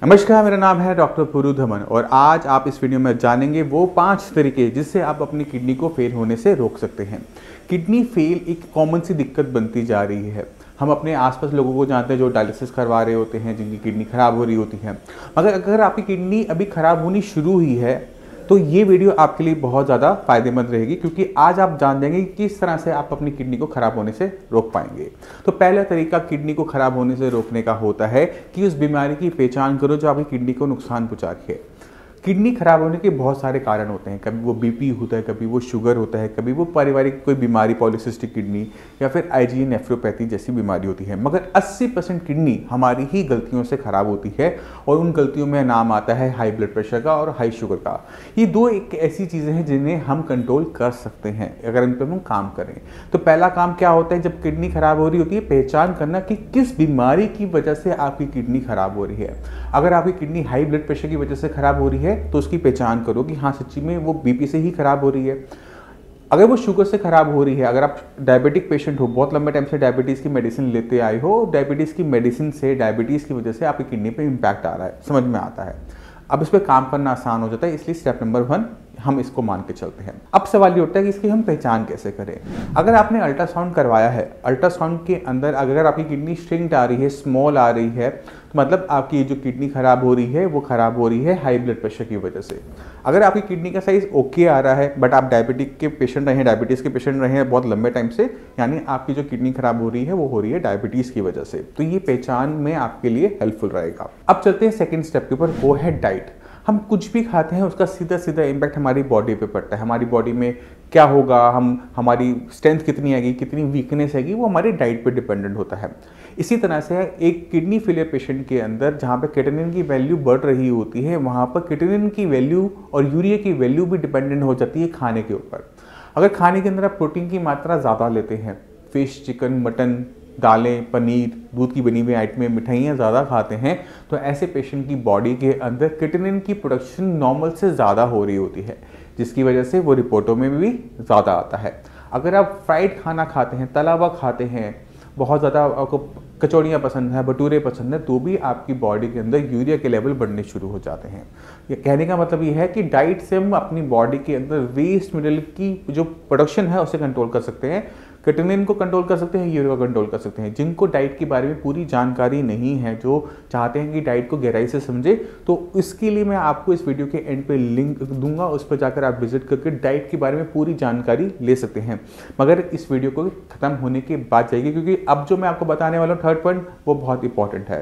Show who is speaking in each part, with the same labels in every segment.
Speaker 1: नमस्कार, मेरा नाम है डॉक्टर पुरु धमन और आज आप इस वीडियो में जानेंगे वो 5 तरीके जिससे आप अपनी किडनी को फेल होने से रोक सकते हैं। किडनी फेल एक कॉमन सी दिक्कत बनती जा रही है। हम अपने आसपास लोगों को जानते हैं जो डायलिसिस करवा रहे होते हैं, जिनकी किडनी खराब हो रही होती है। मगर अगर आपकी किडनी अभी खराब होनी शुरू हुई है तो ये वीडियो आपके लिए बहुत ज़्यादा फायदेमंद रहेगी, क्योंकि आज आप जान जाएंगे कि किस तरह से आप अपनी किडनी को खराब होने से रोक पाएंगे। तो पहला तरीका किडनी को खराब होने से रोकने का होता है कि उस बीमारी की पहचान करो जो आपकी किडनी को नुकसान पहुंचा रही है। किडनी खराब होने के बहुत सारे कारण होते हैं। कभी वो बीपी होता है, कभी वो शुगर होता है, कभी वो पारिवारिक कोई बीमारी, पॉलीसिस्टिक किडनी या फिर आईजीए नेफ्रोपैथी जैसी बीमारी होती है। मगर 80% किडनी हमारी ही गलतियों से खराब होती है और उन गलतियों में नाम आता है हाई ब्लड प्रेशर का और हाई शुगर का। ये दो एक ऐसी चीज़ें हैं जिन्हें हम कंट्रोल कर सकते हैं अगर इन पर हम काम करें। तो पहला काम क्या होता है जब किडनी खराब हो रही होती है? पहचान करना कि किस बीमारी की वजह से आपकी किडनी खराब हो रही है। अगर आपकी किडनी हाई ब्लड प्रेशर की वजह से खराब हो रही है तो उसकी पहचान करो कि हाँ सच्ची में वो बीपी से ही खराब हो रही है। अगर वो शुगर से खराब हो रही है, अगर आप डायबिटिक पेशेंट हो, बहुत लंबे टाइम से डायबिटीज़ की मेडिसिन लेते आए हो, डायबिटीज़ की मेडिसिन से, डायबिटीज़ की वजह से आपकी किडनी पे इम्पैक्ट आ रहा है, समझ में आता है। अब इस पर काम करना आसान हो जाता है, इसलिए स्टेप नंबर 1 हम इसको मान के चलते हैं। अब सवाल ये उठता है कि इसकी हम पहचान कैसे करें। अगर आपने अल्ट्रासाउंड करवाया है, अल्ट्रासाउंड के अंदर अगर आपकी किडनी श्रिंक्ड आ रही है, स्मॉल आ रही है, तो मतलब आपकी जो किडनी खराब हो रही है वो खराब हो रही है हाई ब्लड प्रेशर की वजह से। अगर आपकी किडनी का साइज ओके आ रहा है बट आप डायबिटिक के पेशेंट रहे हैं, डायबिटीज़ के पेशेंट रहे हैं बहुत लंबे टाइम से, यानी आपकी जो किडनी खराब हो रही है वो हो रही है डायबिटीज़ की वजह से, तो ये पहचान में आपके लिए हेल्पफुल रहेगा। अब चलते हैं सेकेंड स्टेप के ऊपर, वो है डाइट। हम कुछ भी खाते हैं उसका सीधा सीधा इम्पैक्ट हमारी बॉडी पे पड़ता है। हमारी बॉडी में क्या होगा, हमारी स्ट्रेंथ कितनी आएगी, कितनी वीकनेस आएगी, वो हमारी डाइट पे डिपेंडेंट होता है। इसी तरह से एक किडनी फेलियर पेशेंट के अंदर जहाँ पे क्रिएटिनिन की वैल्यू बढ़ रही होती है, वहाँ पर क्रिएटिनिन की वैल्यू और यूरिया की वैल्यू भी डिपेंडेंट हो जाती है खाने के ऊपर। अगर खाने के अंदर आप प्रोटीन की मात्रा ज़्यादा लेते हैं, फिश, चिकन, मटन, दालें, पनीर, दूध की बनी हुई आइटमें, मिठाइयाँ ज़्यादा खाते हैं, तो ऐसे पेशेंट की बॉडी के अंदर क्रिएटिनिन की प्रोडक्शन नॉर्मल से ज़्यादा हो रही होती है, जिसकी वजह से वो रिपोर्टों में भी ज़्यादा आता है। अगर आप फ्राइड खाना खाते हैं, तला हुआ खाते हैं, बहुत ज़्यादा आपको कचौड़ियाँ पसंद है, भटूरे पसंद है, तो भी आपकी बॉडी के अंदर यूरिया के लेवल बढ़ने शुरू हो जाते हैं। ये कहने का मतलब ये है कि डाइट से हम अपनी बॉडी के अंदर वेस्ट मटेरियल की जो प्रोडक्शन है उसे कंट्रोल कर सकते हैं, क्रिएटिनिन को कंट्रोल कर सकते हैं, यूरिया को कंट्रोल कर सकते हैं। जिनको डाइट के बारे में पूरी जानकारी नहीं है, जो चाहते हैं कि डाइट को गहराई से समझे, तो इसके लिए मैं आपको इस वीडियो के एंड पे लिंक दूंगा, उस पर जाकर आप विजिट करके डाइट के बारे में पूरी जानकारी ले सकते हैं। मगर इस वीडियो को खत्म होने के बाद जाइए, क्योंकि अब जो मैं आपको बताने वाला हूँ थर्ड पॉइंट वो बहुत इंपॉर्टेंट है।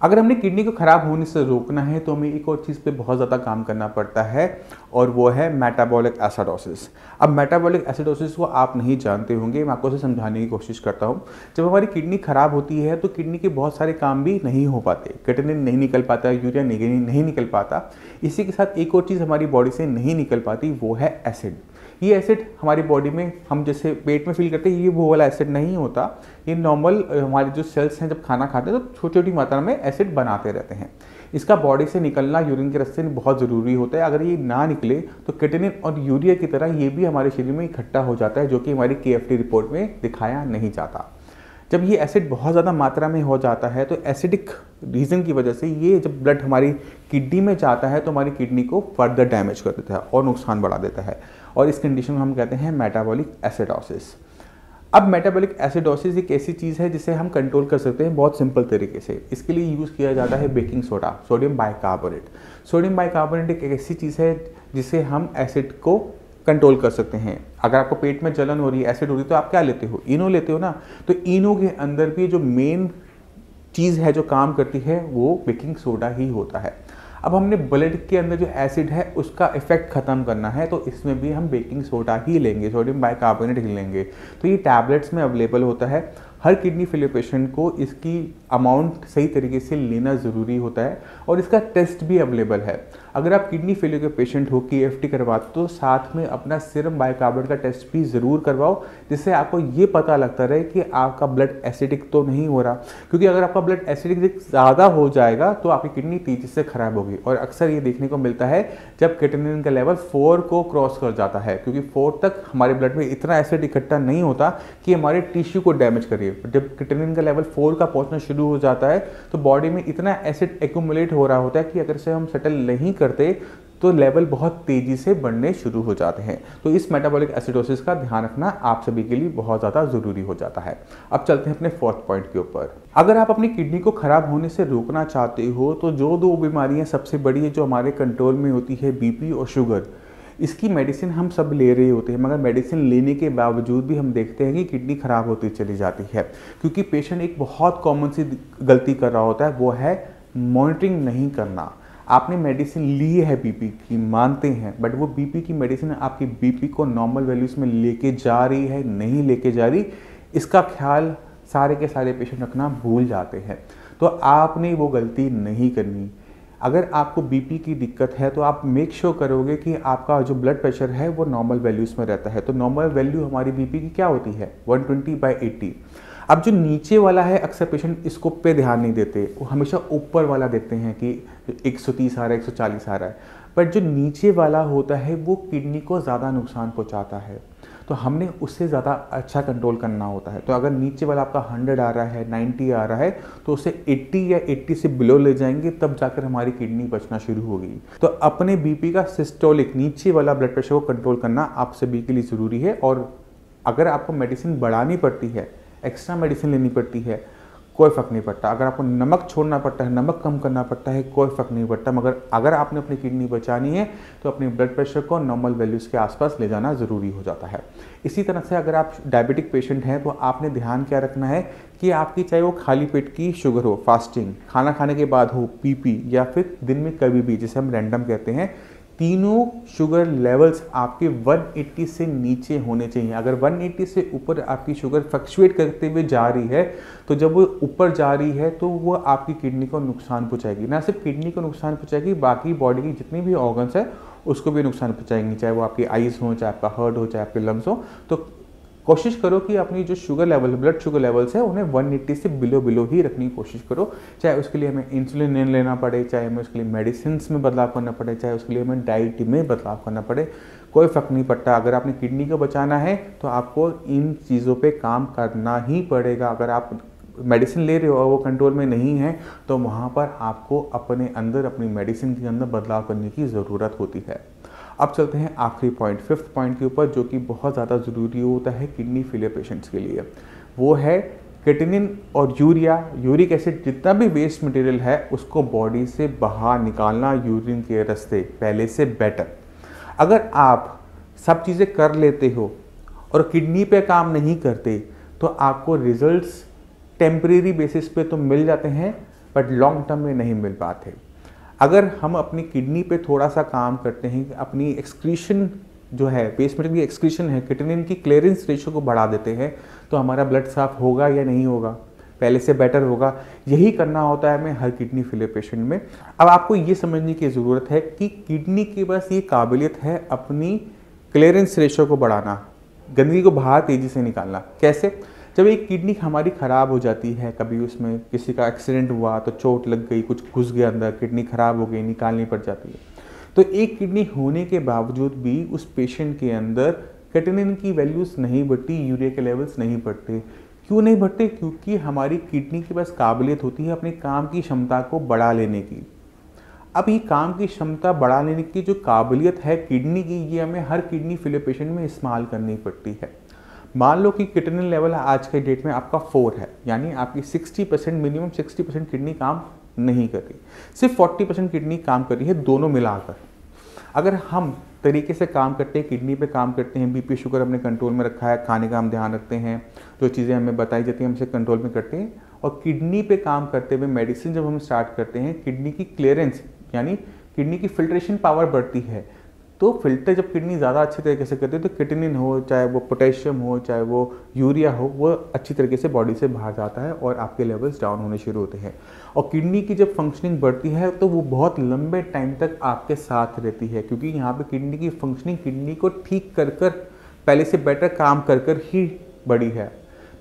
Speaker 1: अगर हमने किडनी को खराब होने से रोकना है तो हमें एक और चीज़ पे बहुत ज़्यादा काम करना पड़ता है और वो है मेटाबॉलिक एसिडोसिस। अब मेटाबॉलिक एसिडोसिस को आप नहीं जानते होंगे, मैं आपको उसे समझाने की कोशिश करता हूँ। जब हमारी किडनी खराब होती है तो किडनी के बहुत सारे काम भी नहीं हो पाते, क्रिएटिनिन नहीं निकल पाता, यूरिया नहीं निकल पाता। इसी के साथ एक और चीज़ हमारी बॉडी से नहीं निकल पाती, वो है एसिड। ये एसिड हमारी बॉडी में हम जैसे पेट में फील करते हैं, ये वो वाला एसिड नहीं होता। ये नॉर्मल हमारे जो सेल्स हैं जब खाना खाते हैं तो छोटी छोटी मात्रा में एसिड बनाते रहते हैं। इसका बॉडी से निकलना यूरिन के रास्ते में बहुत ज़रूरी होता है। अगर ये ना निकले तो क्रिएटिनिन और यूरिया की तरह ये भी हमारे शरीर में इकट्ठा हो जाता है, जो कि हमारी KFT रिपोर्ट में दिखाया नहीं जाता। जब ये एसिड बहुत ज़्यादा मात्रा में हो जाता है तो एसिडिक रीज़न की वजह से ये जब ब्लड हमारी किडनी में जाता है तो हमारी किडनी को फर्दर डैमेज कर देता है और नुकसान बढ़ा देता है, और इस कंडीशन में हम कहते हैं मेटाबॉलिक एसिडोसिस। अब मेटाबॉलिक एसिडोसिस एक ऐसी चीज़ है जिसे हम कंट्रोल कर सकते हैं बहुत सिंपल तरीके से। इसके लिए यूज़ किया जाता है baking soda, sodium bicarbonate. Sodium bicarbonate एक ऐसी चीज़ है जिसे हम एसिड को कंट्रोल कर सकते हैं। अगर आपको पेट में जलन हो रही है, एसिड हो रही है, तो आप क्या लेते हो? इनो लेते हो ना। तो इनो के अंदर भी जो मेन चीज़ है जो काम करती है वो बेकिंग सोडा ही होता है। अब हमने ब्लड के अंदर जो एसिड है उसका इफेक्ट ख़त्म करना है तो इसमें भी हम बेकिंग सोडा ही लेंगे, सोडियम बाइकार्बोनेट ही लेंगे। तो ये टैबलेट्स में अवेलेबल होता है। हर किडनी फेलियर पेशेंट को इसकी अमाउंट सही तरीके से लेना ज़रूरी होता है और इसका टेस्ट भी अवेलेबल है। अगर आप किडनी फेलियर के पेशेंट हो, KFT करवाते तो साथ में अपना सीरम बाइकार्बोनेट का टेस्ट भी ज़रूर करवाओ, जिससे आपको ये पता लगता रहे कि आपका ब्लड एसिडिक तो नहीं हो रहा। क्योंकि अगर आपका ब्लड एसिडिक ज़्यादा हो जाएगा तो आपकी किडनी तेज़ी से खराब होगी, और अक्सर ये देखने को मिलता है जब क्रिएटिनिन का लेवल 4 को क्रॉस कर जाता है, क्योंकि 4 तक हमारे ब्लड में इतना एसिड इकट्ठा नहीं होता कि हमारे टिश्यू को डैमेज करिए। जब क्रिएटिनिन का लेवल 4 का पहुंचना शुरू हो जाता है तो बॉडी में इतना एसिड एक्यूमुलेट हो रहा होता है कि अगर से हम सेटल नहीं करते तो लेवल बहुत तेजी से बढ़ने शुरू हो जाते हैं। तो इस मेटाबॉलिक एसिडोसिस का ध्यान रखना आप सभी के लिए बहुत ज़्यादा ज़रूरी हो जाता है। अब चलते हैं अपने 4th पॉइंट के ऊपर। अगर आप अपनी किडनी को खराब होने से रोकना चाहते हो तो जो 2 बीमारियां सबसे बड़ी है जो हमारे कंट्रोल में होती है, BP और शुगर, इसकी मेडिसिन हम सब ले रहे होते हैं, मगर मेडिसिन लेने के बावजूद भी हम देखते हैं कि किडनी खराब होती चली जाती है। क्योंकि पेशेंट एक बहुत कॉमन सी गलती कर रहा होता है, वो है मॉनिटरिंग नहीं करना। आपने मेडिसिन ली है BP की, मानते हैं, बट वो BP की मेडिसिन आपकी BP को नॉर्मल वैल्यूज़ में लेके जा रही है, नहीं लेके जा रही, इसका ख्याल सारे के सारे पेशेंट रखना भूल जाते हैं। तो आपने वो गलती नहीं करनी। अगर आपको BP की दिक्कत है तो आप मेक श्योर करोगे कि आपका जो ब्लड प्रेशर है वो नॉर्मल वैल्यूज़ में रहता है। तो नॉर्मल वैल्यू हमारी BP की क्या होती है? 120/80। अब जो नीचे वाला है, अक्सर पेशेंट इसको पे ध्यान नहीं देते, वो हमेशा ऊपर वाला देखते हैं कि 130 आ रहा है, 140 आ रहा है, बट जो नीचे वाला होता है वो किडनी को ज़्यादा नुकसान पहुंचाता है। तो हमने उससे ज़्यादा अच्छा कंट्रोल करना होता है। तो अगर नीचे वाला आपका 100 आ रहा है, 90 आ रहा है, तो उसे 80 या 80 से बिलो ले जाएंगे, तब जाकर हमारी किडनी बचना शुरू होगी। तो अपने BP का सिस्टोलिक नीचे वाला ब्लड प्रेशर को कंट्रोल करना आप सभी के लिए ज़रूरी है। और अगर आपको मेडिसिन बढ़ानी पड़ती है, एक्स्ट्रा मेडिसिन लेनी पड़ती है, कोई फ़र्क नहीं पड़ता। अगर आपको नमक छोड़ना पड़ता है, नमक कम करना पड़ता है, कोई फ़र्क नहीं पड़ता। मगर अगर आपने अपनी किडनी बचानी है तो अपने ब्लड प्रेशर को नॉर्मल वैल्यूज़ के आसपास ले जाना ज़रूरी हो जाता है। इसी तरह से अगर आप डायबिटिक पेशेंट हैं तो आपने ध्यान क्या रखना है कि आपकी चाहे वो खाली पेट की शुगर हो, फास्टिंग, खाना खाने के बाद हो, PP, या फिर दिन में कभी भी, जिसे हम रैंडम कहते हैं, तीनों शुगर लेवल्स आपके 180 से नीचे होने चाहिए। अगर 180 से ऊपर आपकी शुगर फ्लक्चुएट करते हुए जा रही है तो जब वो ऊपर जा रही है तो वो आपकी किडनी को नुकसान पहुंचाएगी। ना सिर्फ किडनी को नुकसान पहुंचाएगी, बाकी बॉडी की जितनी भी ऑर्गन्स है उसको भी नुकसान पहुंचाएंगी, चाहे वो आपकी आइज़ हो, चाहे आपका हार्ट हो, चाहे आपके लंग्स हो। तो कोशिश करो कि अपनी जो sugar level, blood sugar levels है, उन्हें 180 से बिलो ही रखने की कोशिश करो। चाहे उसके लिए हमें इंसुलिन लेना पड़े, चाहे हमें उसके लिए मेडिसिन में बदलाव करना पड़े, चाहे उसके लिए हमें डाइट में बदलाव करना पड़े, कोई फ़र्क नहीं पड़ता। अगर आपने किडनी को बचाना है तो आपको इन चीज़ों पे काम करना ही पड़ेगा। अगर आप मेडिसिन ले रहे हो और वो कंट्रोल में नहीं है तो वहाँ पर आपको अपने अंदर, अपनी मेडिसिन के अंदर बदलाव करने की ज़रूरत होती है। अब चलते हैं आखिरी पॉइंट, 5th पॉइंट के ऊपर, जो कि बहुत ज़्यादा ज़रूरी होता है किडनी फेलियर पेशेंट्स के लिए। वो है क्रिएटिनिन और यूरिया, यूरिक एसिड, जितना भी वेस्ट मटेरियल है उसको बॉडी से बाहर निकालना यूरिन के रास्ते, पहले से बेटर। अगर आप सब चीज़ें कर लेते हो और किडनी पे काम नहीं करते तो आपको रिजल्ट्स टेम्परेरी बेसिस पे तो मिल जाते हैं, बट लॉन्ग टर्म में नहीं मिल पाते। अगर हम अपनी किडनी पे थोड़ा सा काम करते हैं, अपनी एक्सक्रीशन जो है, वेस्ट मटेरियल की एक्सक्रीशन है, क्रिएटिनिन की क्लियरेंस रेशियो को बढ़ा देते हैं, तो हमारा ब्लड साफ होगा या नहीं होगा? पहले से बेटर होगा। यही करना होता है हमें हर किडनी फेलियर पेशेंट में। अब आपको ये समझने की ज़रूरत है कि किडनी के पास ये काबिलियत है अपनी क्लियरेंस रेशियो को बढ़ाना, गंदगी को बाहर तेज़ी से निकालना। कैसे? जब एक किडनी हमारी ख़राब हो जाती है, कभी उसमें किसी का एक्सीडेंट हुआ तो चोट लग गई, कुछ घुस गया अंदर, किडनी ख़राब हो गई, निकालनी पड़ जाती है, तो एक किडनी होने के बावजूद भी उस पेशेंट के अंदर क्रिएटिनिन की वैल्यूज़ नहीं बढ़ती, यूरिया के लेवल्स नहीं बढ़ते। क्यों नहीं बढ़ते? क्योंकि हमारी किडनी के पास काबिलियत होती है अपने काम की क्षमता को बढ़ा लेने की। अब ये काम की क्षमता बढ़ा लेने की जो काबिलियत है किडनी की, ये हमें हर किडनी फेलियर पेशेंट में इस्तेमाल करनी पड़ती है। मान लो कि क्रिएटिनिन लेवल आज के डेट में आपका 4 है, यानी आपकी 60%, मिनिमम 60% किडनी काम नहीं कर रही, सिर्फ 40% किडनी काम कर रही है, दोनों मिलाकर। अगर हम तरीके से काम करते हैं, किडनी पे काम करते हैं, BP शुगर हमने कंट्रोल में रखा है, खाने का हम ध्यान रखते हैं, जो चीज़ें हमें बताई जाती हैं हम उसे कंट्रोल में करते हैं, और किडनी पे काम करते हुए मेडिसिन जब हम स्टार्ट करते हैं, किडनी की क्लियरेंस यानी किडनी की फिल्ट्रेशन पावर बढ़ती है, तो फिल्टर जब किडनी ज़्यादा अच्छी तरीके से करती है तो किडनी हो, चाहे वो पोटेशियम हो, चाहे वो यूरिया हो, वो अच्छी तरीके से बॉडी से बाहर जाता है और आपके लेवल्स डाउन होने शुरू होते हैं। और किडनी की जब फंक्शनिंग बढ़ती है तो वो बहुत लंबे टाइम तक आपके साथ रहती है, क्योंकि यहाँ पे किडनी की फंक्शनिंग किडनी को ठीक कर पहले से बेटर काम कर ही बढ़ी है।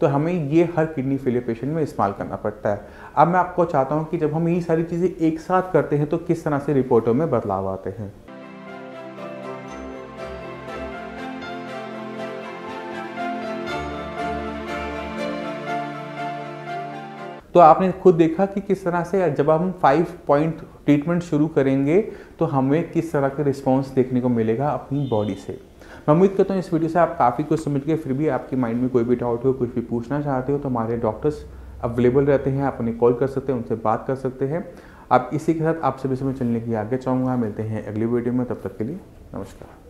Speaker 1: तो हमें ये हर किडनी फेलियर पेशेंट में इस्तेमाल करना पड़ता है। अब मैं आपको चाहता हूँ कि जब हम ये सारी चीज़ें एक साथ करते हैं तो किस तरह से रिपोर्टों में बदलाव आते हैं। तो आपने खुद देखा कि किस तरह से जब हम 5 पॉइंट ट्रीटमेंट शुरू करेंगे तो हमें किस तरह का रिस्पॉन्स देखने को मिलेगा अपनी बॉडी से। मैं उम्मीद करता हूँ इस वीडियो से आप काफ़ी कुछ समझ गए। फिर भी आपके माइंड में कोई भी डाउट हो, कुछ भी पूछना चाहते हो तो हमारे डॉक्टर्स अवेलेबल रहते हैं, आप उन्हें कॉल कर सकते हैं, उनसे बात कर सकते हैं। आप इसी के साथ आप सभी समय चलने की आगे चाहूँगा। मिलते हैं अगली वीडियो में, तब तक के लिए नमस्कार।